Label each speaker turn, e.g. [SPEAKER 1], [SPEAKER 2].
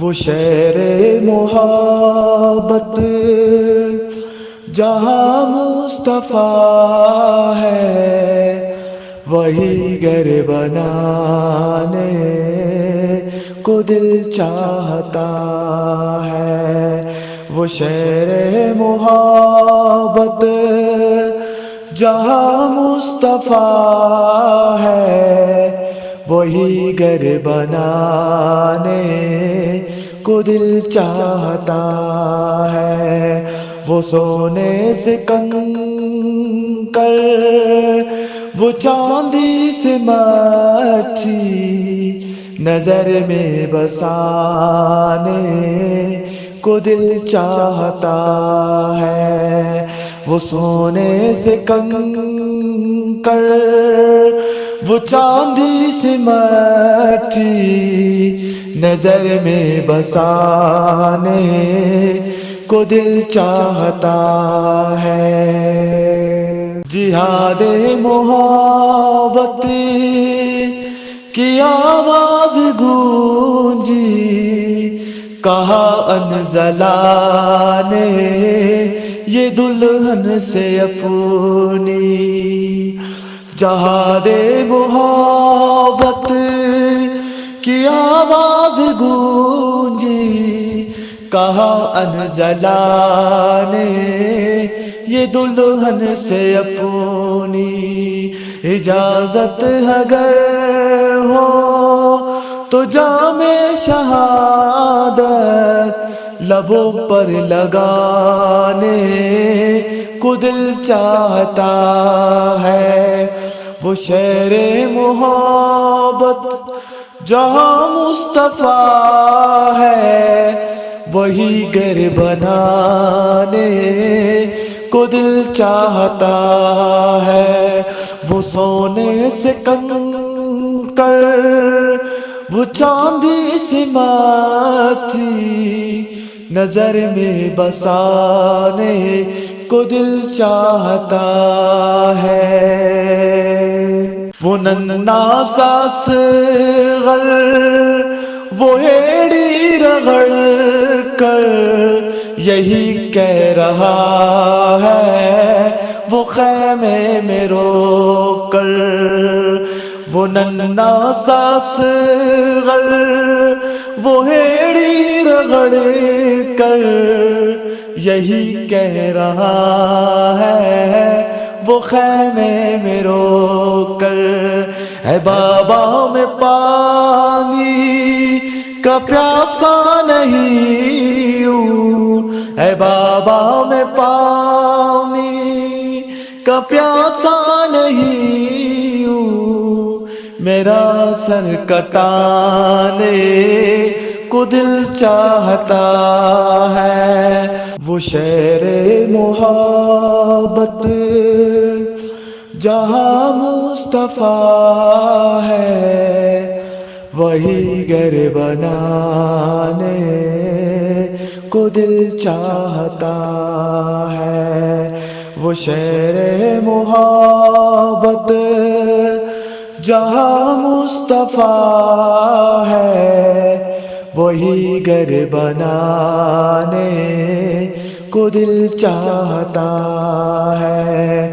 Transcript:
[SPEAKER 1] وہ شہر محبت جہاں مصطفیٰ ہے، وہی گھر بنانے کو دل چاہتا ہے۔ وہ شہر محبت جہاں مصطفیٰ ہے، وہی گھر بنانے کو دل چاہتا ہے۔ وہ سونے سے کنکر، وہ چاندی سے مٹی نظر میں بسانے کو دل چاہتا ہے۔ وہ سونے سے کنکر، وہ چاندی سے مٹی نظر میں بسانے کو دل چاہتا ہے۔ جہاد محبت کی آواز گونجی، کہا انزلا نے یہ دلہن سے اپنی۔ جہاد محبت کی آواز گونجی، کہا انزلا نے یہ دلہن سے اپنی۔ اجازت اگر ہو تو جام شہادت لبوں پر لگانے کو دل چاہتا ہے۔ وہ شہر محبت جہاں مصطفیٰ ہے، وہی گھر بنانے کو دل چاہتا ہے۔ وہ سونے سے کنکر، وہ چاندی سے مٹی نظر میں بسانے کو دل چاہتا ہے۔ وہ ننھا سا اصغر، وہ ایڑی رگڑ کر یہی کہہ رہا ہے، وہ خیمے میں رو کر۔ وہ ننھا سا اصغر، وہ ایڑی رگڑ کر یہی کہہ رہا ہے، وہ خیمے میں رو کر۔ اے بابا میں پانی کا پیاسا نہیں ہوں، اے بابا میں پانی کا پیاسا نہیں ہوں، میرا سر کٹانے کو دل چاہتا ہے۔ وہ شہر محبت جہاں مصطفیٰ ہے، وہی گھر بنانے کو دل چاہتا ہے۔ وہ شہر محبت جہاں مصطفیٰ ہے، وہی گھر بنانے کو دل چاہتا ہے۔